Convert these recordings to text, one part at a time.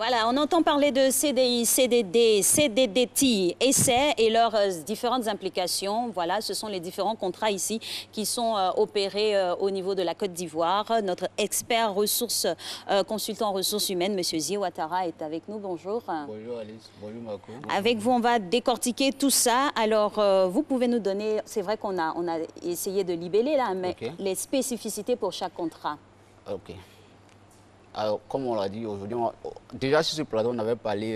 Voilà, on entend parler de CDI, CDD, CDDT, essais et leurs différentes implications. Voilà, ce sont les différents contrats ici qui sont opérés au niveau de la Côte d'Ivoire. Notre expert ressources, consultant en ressources humaines, M. Zi Ouattara, est avec nous. Bonjour. Bonjour Alice, bonjour Marco. Avec vous, on va décortiquer tout ça. Alors, vous pouvez nous donner, c'est vrai qu'on a essayé de libeller là, mais les spécificités pour chaque contrat. Ok. Alors, comme on l'a dit aujourd'hui, déjà sur ce plateau, on avait parlé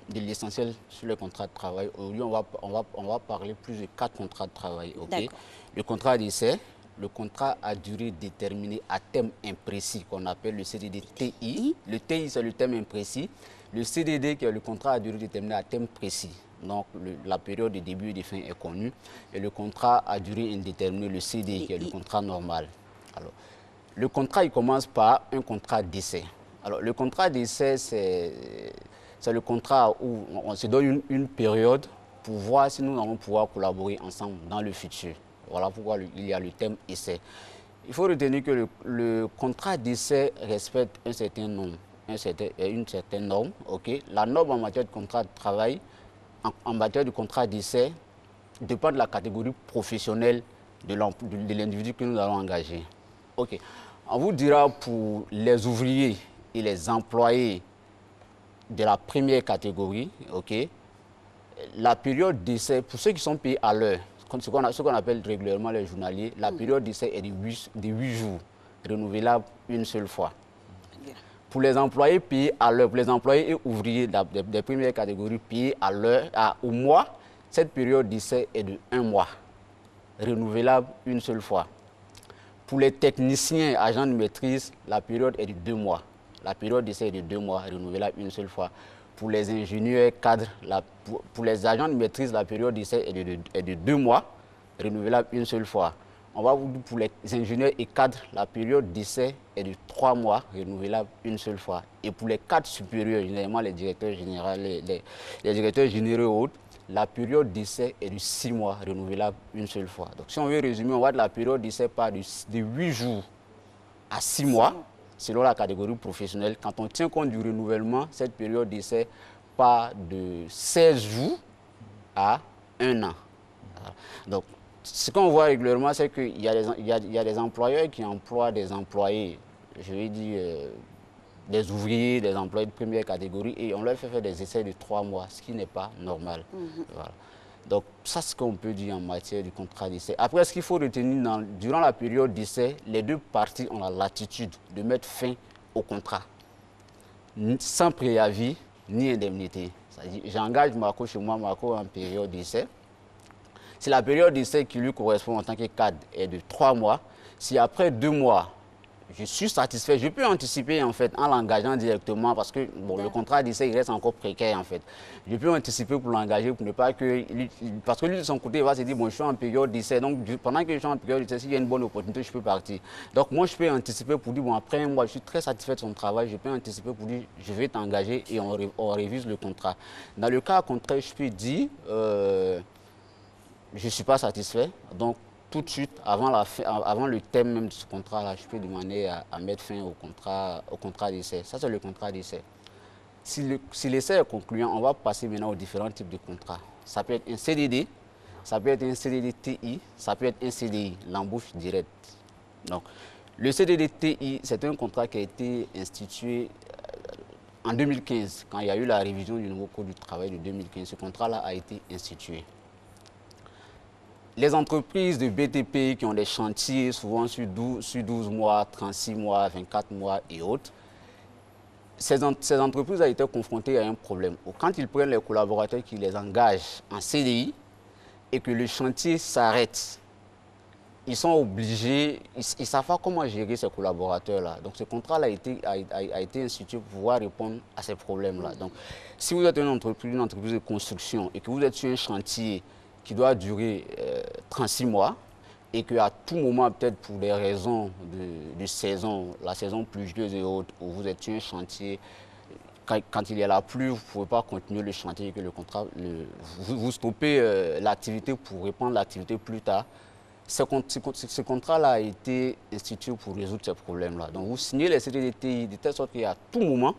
de l'essentiel sur le contrat de travail. Aujourd'hui, on va parler plus de 4 contrats de travail. Okay? Le contrat d'essai, le contrat à durée déterminée à thème imprécis qu'on appelle le CDD-TI. Le TI, c'est le thème imprécis. Le CDD, qui est le contrat à durée déterminée à thème précis. Donc, la période de début et de fin est connue. Et le contrat à durée indéterminée, le CDI, qui est le contrat normal. Alors, le contrat, il commence par un contrat d'essai. Alors, le contrat d'essai, c'est le contrat où on se donne une période pour voir si nous allons pouvoir collaborer ensemble dans le futur. Voilà pourquoi il y a le thème essai. Il faut retenir que le contrat d'essai respecte un certain nombre, une certaine norme. Okay? La norme en matière de contrat de travail, en matière de contrat d'essai, dépend de la catégorie professionnelle de l'individu que nous allons engager. Ok. On vous dira pour les ouvriers et les employés de la première catégorie, ok, la période d'essai, pour ceux qui sont payés à l'heure, ce qu'on appelle régulièrement les journaliers, la période d'essai est de 8 jours, renouvelable une seule fois. Pour les employés payés à l'heure, pour les employés et ouvriers des premières catégories payés à l'heure, au mois, cette période d'essai est de 1 mois, renouvelable une seule fois. Pour les techniciens agents de maîtrise, la période est de 2 mois. La période d'essai est de 2 mois, renouvelable une seule fois. Pour les ingénieurs cadres, pour les agents de maîtrise, la période d'essai est de 2 mois, renouvelable une seule fois. On va vous dire pour les ingénieurs et cadres, la période d'essai est de 3 mois, renouvelable une seule fois. Et pour les cadres supérieurs, généralement les directeurs généraux, les directeurs généraux et autres, la période d'essai est de 6 mois, renouvelable une seule fois. Donc, si on veut résumer, on va de la période d'essai part de 8 jours à 6 mois, selon la catégorie professionnelle. Quand on tient compte du renouvellement, cette période d'essai part de 16 jours à 1 an. Donc, ce qu'on voit régulièrement, c'est qu'il y a des employeurs qui emploient des employés, je vais dire, des ouvriers, des employés de première catégorie, et on leur fait faire des essais de 3 mois, ce qui n'est pas normal. Voilà. Donc, ça, c'est ce qu'on peut dire en matière du contrat d'essai. Après, ce qu'il faut retenir, durant la période d'essai, les deux parties ont la latitude de mettre fin au contrat, sans préavis ni indemnité. J'engage Marco chez moi, Marco en période d'essai. Si la période d'essai qui lui correspond en tant que cadre est de 3 mois, si après 2 mois, je suis satisfait, je peux anticiper en fait en l'engageant directement parce que bon, le contrat d'essai il reste encore précaire en fait. Je peux anticiper pour l'engager pour ne pas que... Parce que lui de son côté il va se dire bon je suis en période d'essai donc pendant que je suis en période d'essai s'il y a une bonne opportunité je peux partir. Donc moi je peux anticiper pour dire bon après 1 mois je suis très satisfait de son travail, je peux anticiper pour dire je vais t'engager et on révise le contrat. Dans le cas contraire je peux dire je ne suis pas satisfait donc tout de suite, avant le thème même de ce contrat-là, je peux demander à mettre fin au contrat d'essai. Ça, c'est le contrat d'essai. Si l'essai est concluant, on va passer maintenant aux différents types de contrats. Ça peut être un CDD, ça peut être un CDD-TI, ça peut être un CDI, l'embauche directe. Donc, le CDD-TI, c'est un contrat qui a été institué en 2015, quand il y a eu la révision du nouveau Code du travail de 2015. Ce contrat-là a été institué. Les entreprises de BTP qui ont des chantiers souvent sur 12 mois, 36 mois, 24 mois et autres, ces entreprises ont été confrontées à un problème. Quand ils prennent les collaborateurs qui les engagent en CDI et que le chantier s'arrête, ils sont obligés, ils ne savent pas comment gérer ces collaborateurs-là. Donc ce contrat-là a été institué pour pouvoir répondre à ces problèmes-là. Donc si vous êtes une entreprise de construction et que vous êtes sur un chantier qui doit durer 36 mois et qu'à tout moment, peut-être pour des raisons de saison, la saison pluvieuse et autres, où vous êtes sur un chantier, quand il y a la pluie, vous ne pouvez pas continuer le chantier et que le contrat, vous stoppez l'activité pour reprendre l'activité plus tard. Ce contrat-là a été institué pour résoudre ces problèmes-là. Donc vous signez les CDD-TI de telle sorte qu'à tout moment,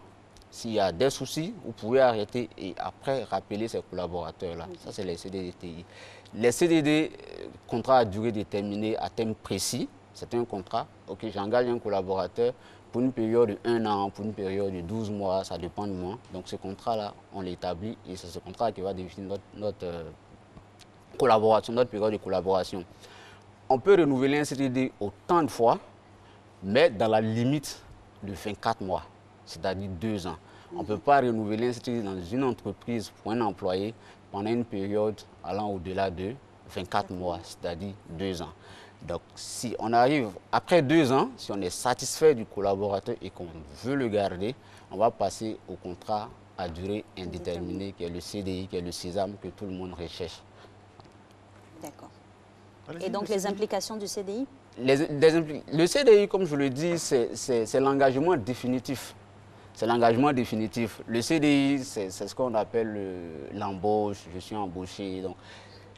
S'il y a des soucis, vous pouvez arrêter et après rappeler ces collaborateurs-là. Ça, c'est les CDD-TI. Les CDD, contrat à durée déterminée, à thème précis, c'est un contrat. Ok, j'engage un collaborateur pour une période de 1 an, pour une période de 12 mois, ça dépend de moi. Donc ce contrat-là, on l'établit et c'est ce contrat qui va définir notre collaboration, notre période de collaboration. On peut renouveler un CDD autant de fois, mais dans la limite de 24 mois, c'est-à-dire 2 ans. On ne peut pas renouveler un CDD dans une entreprise pour un employé pendant une période allant au-delà de 24 mois, c'est-à-dire 2 ans. Donc, si on arrive, après 2 ans, si on est satisfait du collaborateur et qu'on veut le garder, on va passer au contrat à durée indéterminée, qui est le CDI, qui est le sésame que tout le monde recherche. D'accord. Et donc, les implications du CDI? Le CDI, comme je le dis, c'est l'engagement définitif. C'est l'engagement définitif. Le CDI, c'est ce qu'on appelle l'embauche, je suis embauché. Donc,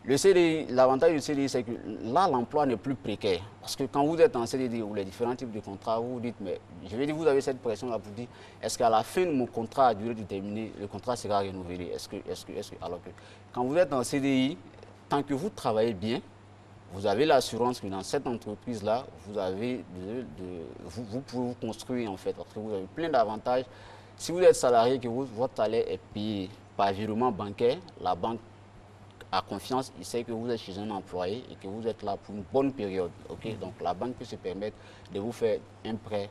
le CDI, l'avantage du CDI, c'est que là, l'emploi n'est plus précaire. Parce que quand vous êtes en CDI ou les différents types de contrats, vous vous dites, mais je vais dire, vous avez cette pression-là pour dire, est-ce qu'à la fin de mon contrat à durée déterminée, le contrat sera renouvelé? Alors que quand vous êtes en CDI, tant que vous travaillez bien, vous avez l'assurance que dans cette entreprise-là, vous pouvez vous construire en fait, parce que vous avez plein d'avantages. Si vous êtes salarié, que votre salaire est payé par virement bancaire, la banque a confiance, il sait que vous êtes chez un employé et que vous êtes là pour une bonne période. Okay? Donc la banque peut se permettre de vous faire un prêt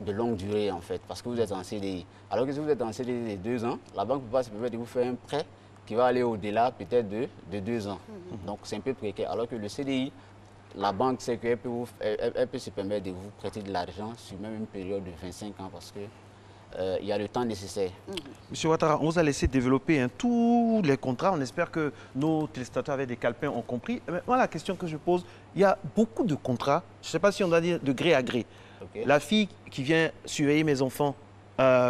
de longue durée en fait, parce que vous êtes en CDI. Alors que si vous êtes en CDI de 2 ans, la banque ne peut pas se permettre de vous faire un prêt qui va aller au-delà peut-être de 2 ans. Donc c'est un peu précaire. Alors que le CDI, la banque sait qu'elle peut, elle peut se permettre de vous prêter de l'argent sur même une période de 25 ans parce que il y a le temps nécessaire. Monsieur Ouattara, on vous a laissé développer tous les contrats. On espère que nos téléspectateurs avec des calepins ont compris. Mais moi, la question que je pose, il y a beaucoup de contrats, je ne sais pas si on doit dire de gré à gré. Okay. La fille qui vient surveiller mes enfants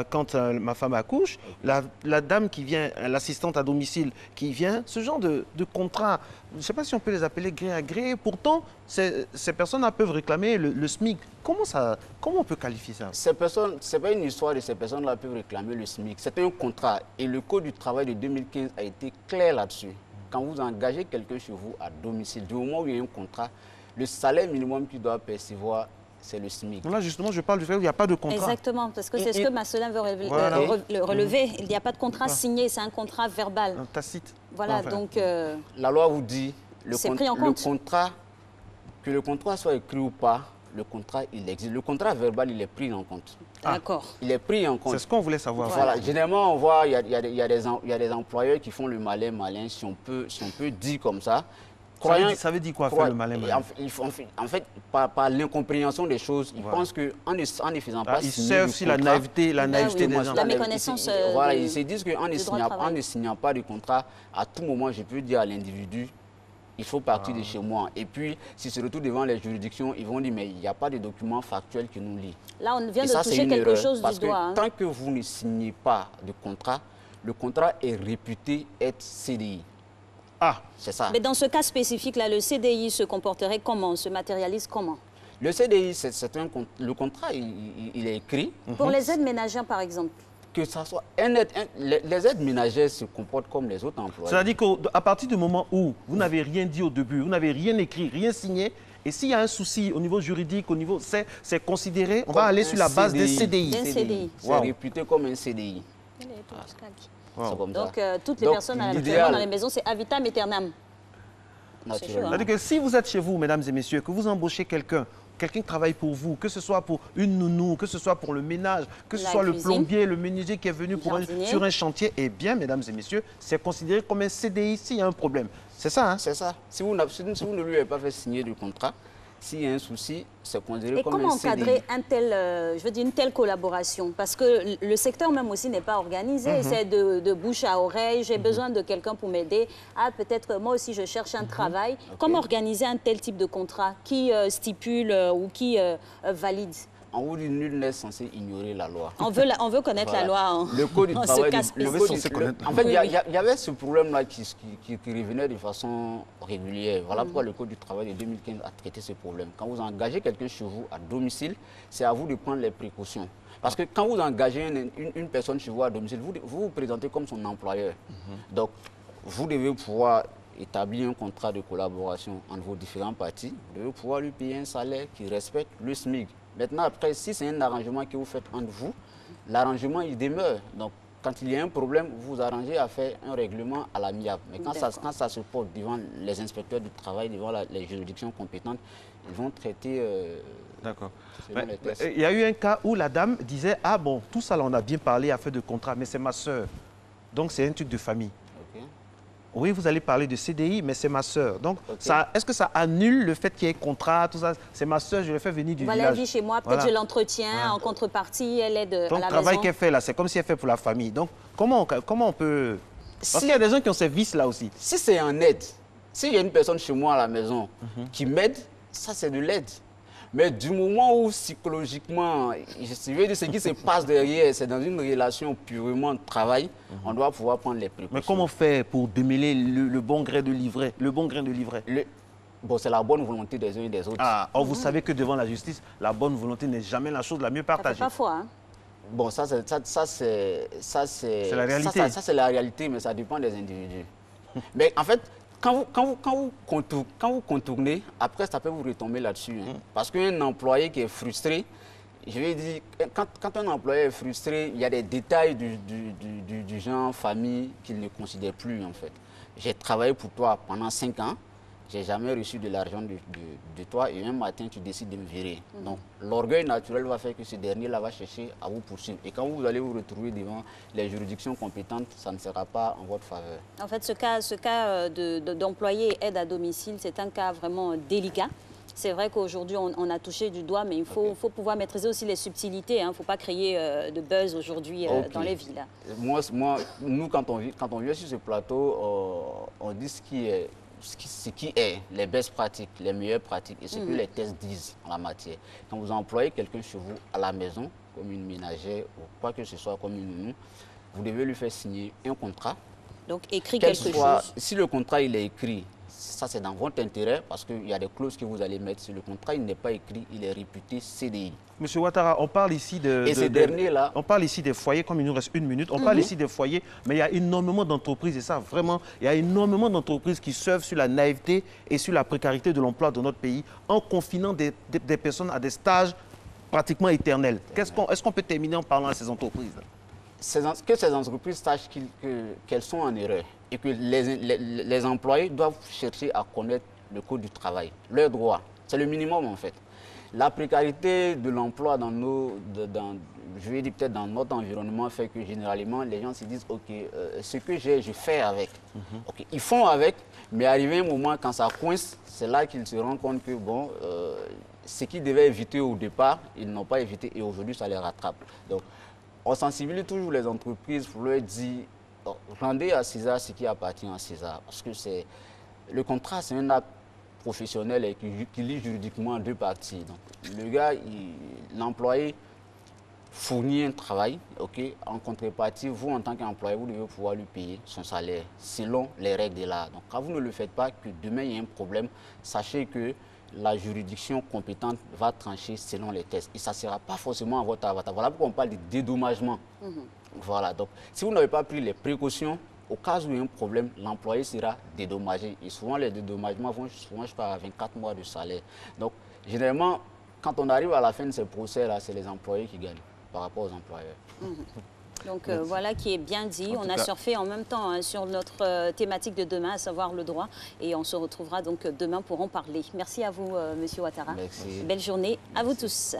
quand ma femme accouche, la dame qui vient, l'assistante à domicile qui vient, ce genre de contrat, je ne sais pas si on peut les appeler gré à gré. Pourtant, ces personnes-là peuvent réclamer le SMIC. Comment on peut qualifier ça? Ces personnes, ce n'est pas une histoire de ces personnes-là peuvent réclamer le SMIC. C'est un contrat et le Code du travail de 2015 a été clair là-dessus. Quand vous engagez quelqu'un chez vous à domicile, du moment où il y a un contrat, le salaire minimum qu'il doit percevoir, c'est le SMIC. Là, justement, je parle du fait où il n'y a pas de contrat. Exactement, parce que c'est ce que Marcelin veut relever. Il n'y a pas de contrat signé, c'est un contrat verbal. Un tacite. Voilà, donc... La loi vous dit, que le contrat soit écrit ou pas, le contrat, il existe. Le contrat verbal, il est pris en compte. D'accord. Il est pris en compte. C'est ce qu'on voulait savoir. Voilà. Généralement, on voit, il y a des employeurs qui font le malin, si on peut dire comme ça. Ça veut dire quoi, faire le malin? En fait, par l'incompréhension des choses, ils pensent qu'en ne faisant pas ils servent sur la naïveté des gens. La méconnaissance. Voilà, ils se disent qu'en ne signant pas de contrat, à tout moment, je peux dire à l'individu, il faut partir de chez moi. Et puis, s'ils se retrouvent devant les juridictions, ils vont dire, mais il n'y a pas de document factuel qui nous lie. Là, on vient de toucher quelque chose du doigt. Parce que tant que vous ne signez pas de contrat, le contrat est réputé être CDI. Ah, c'est ça. Mais dans ce cas spécifique-là, le CDI se comporterait comment? Se matérialise comment? Le CDI, le contrat, il est écrit. Pour les aides ménagères, par exemple? Que ça soit les aides ménagères se comportent comme les autres employés. C'est-à-dire qu'à partir du moment où vous n'avez rien dit au début, vous n'avez rien écrit, rien signé, et s'il y a un souci au niveau juridique, c'est considéré, on va aller sur la base des CDI. C'est réputé comme un CDI. Comme donc, toutes les personnes actuellement dans les maisons, c'est à vitam aeternam. C'est-à-dire que si vous êtes chez vous, mesdames et messieurs, que vous embauchez quelqu'un qui travaille pour vous, que ce soit pour une nounou, que ce soit pour le ménage, que ce soit le plombier, le menuisier qui est venu sur un chantier, eh bien, mesdames et messieurs, c'est considéré comme un CDI s'il y a un problème. C'est ça, hein? C'est ça. Si vous ne lui avez pas fait signer de contrat, s'il y a un souci, c'est considéré comme un CDI. Et comment encadrer une telle collaboration? Parce que le secteur même aussi n'est pas organisé. C'est de bouche à oreille. J'ai besoin de quelqu'un pour m'aider. Ah, peut-être moi aussi, je cherche un travail. Comment organiser un tel type de contrat? Qui stipule ou qui valide? on vous dit nul n'est censé ignorer la loi. On veut connaître la loi. Hein. Le code du travail, en fait, il y avait ce problème-là qui revenait de façon régulière. Voilà pourquoi le code du travail de 2015 a traité ce problème. Quand vous engagez quelqu'un chez vous à domicile, c'est à vous de prendre les précautions. Parce que quand vous engagez une personne chez vous à domicile, vous vous présentez comme son employeur. Donc, vous devez pouvoir établir un contrat de collaboration entre vos différents parties. Vous devez pouvoir lui payer un salaire qui respecte le SMIC. Maintenant, après, si c'est un arrangement que vous faites entre vous, l'arrangement, il demeure. Donc, quand il y a un problème, vous vous arrangez à faire un règlement à l'amiable. Mais quand ça se porte devant les inspecteurs du travail, devant les juridictions compétentes, ils vont traiter... D'accord. Il y a eu un cas où la dame disait « Ah bon, tout ça, là, on a bien parlé, affaire de contrat, mais c'est ma sœur. Donc, c'est un truc de famille. Okay. » Oui, vous allez parler de CDI, mais c'est ma sœur. Donc, est-ce que ça annule le fait qu'il y ait contrat, tout ça? C'est ma sœur, je l'ai fait venir du village. Voilà, elle vit chez moi, peut-être je l'entretiens, en contrepartie, elle aide à la maison. Donc, le travail qu'elle fait là, c'est comme si elle fait pour la famille. Donc, comment on peut... Parce qu'il y a des gens qui ont ces vices là aussi. Si c'est en aide, s'il y a une personne chez moi à la maison qui m'aide, ça c'est de l'aide. Mais du moment où psychologiquement, je veux dire, ce qui se passe derrière, c'est dans une relation purement de travail, on doit pouvoir prendre les précautions. Mais comment faire pour démêler le bon grain de livret, Bon, c'est la bonne volonté des uns et des autres. Ah, or vous savez que devant la justice, la bonne volonté n'est jamais la chose la mieux partagée. Ça fait pas foi, hein? Bon, ça c'est la réalité. Ça c'est la réalité, mais ça dépend des individus. Mais en fait, quand vous contournez, après, ça peut vous retomber là-dessus. Hein. Parce qu'un employé qui est frustré, je vais dire, quand un employé est frustré, il y a des détails du genre famille qu'il ne considère plus, en fait. J'ai travaillé pour toi pendant 5 ans, j'ai jamais reçu de l'argent de toi et un matin, tu décides de me virer. Donc, l'orgueil naturel va faire que ce dernier-là va chercher à vous poursuivre. Et quand vous allez vous retrouver devant les juridictions compétentes, ça ne sera pas en votre faveur. En fait, ce cas d'employé aide à domicile, c'est un cas vraiment délicat. C'est vrai qu'aujourd'hui, on a touché du doigt, mais il faut pouvoir maîtriser aussi les subtilités. Il ne faut pas créer de buzz aujourd'hui dans les villes. Nous, quand on vient sur ce plateau, on dit ce qui est les best pratiques, les meilleures pratiques et ce que les tests disent en la matière. Quand vous employez quelqu'un chez vous à la maison, comme une ménagère ou quoi que ce soit comme une nounou, vous devez lui faire signer un contrat. Donc écrit quelque chose. Si le contrat il est écrit, ça c'est dans votre intérêt parce qu'il y a des clauses que vous allez mettre. Si le contrat il n'est pas écrit, il est réputé CDI. Monsieur Ouattara, on parle ici on parle ici des foyers, comme il nous reste 1 minute, on parle ici des foyers, mais il y a énormément d'entreprises, et ça vraiment, il y a énormément d'entreprises qui surfent sur la naïveté et sur la précarité de l'emploi de notre pays en confinant des personnes à des stages pratiquement éternels. Est-ce qu'on peut terminer en parlant à ces entreprises? Que ces entreprises sachent qu'elles sont en erreur et que les employés doivent chercher à connaître le code du travail, leurs droits. C'est le minimum en fait. La précarité de l'emploi je vais dire peut-être dans notre environnement fait que généralement les gens se disent ok, ce que j'ai, je fais avec. Okay, ils font avec, mais arrivé un moment quand ça coince, c'est là qu'ils se rendent compte que bon, ce qu'ils devaient éviter au départ, ils n'ont pas évité et aujourd'hui ça les rattrape. Donc, on sensibilise toujours les entreprises pour leur dire rendez à César ce qui appartient à César. Parce que le contrat, c'est un acte professionnel et qui lie juridiquement 2 parties. Donc, le gars, l'employé fournit un travail, en contrepartie, vous en tant qu'employé, vous devez pouvoir lui payer son salaire selon les règles de l'art. Donc, quand vous ne le faites pas, que demain il y a un problème, sachez que la juridiction compétente va trancher selon les tests. Et ça ne sera pas forcément à votre avantage. Voilà pourquoi on parle de dédommagement. Voilà, donc si vous n'avez pas pris les précautions, au cas où il y a un problème, l'employé sera dédommagé. Et souvent, les dédommagements vont souvent jusqu'à 24 mois de salaire. Donc, généralement, quand on arrive à la fin de ces procès-là, c'est les employés qui gagnent par rapport aux employeurs. Donc voilà qui est bien dit. On a surfé en même temps sur notre thématique de demain, à savoir le droit. Et on se retrouvera donc demain pour en parler. Merci à vous, Monsieur Ouattara. Merci. Belle journée à vous tous.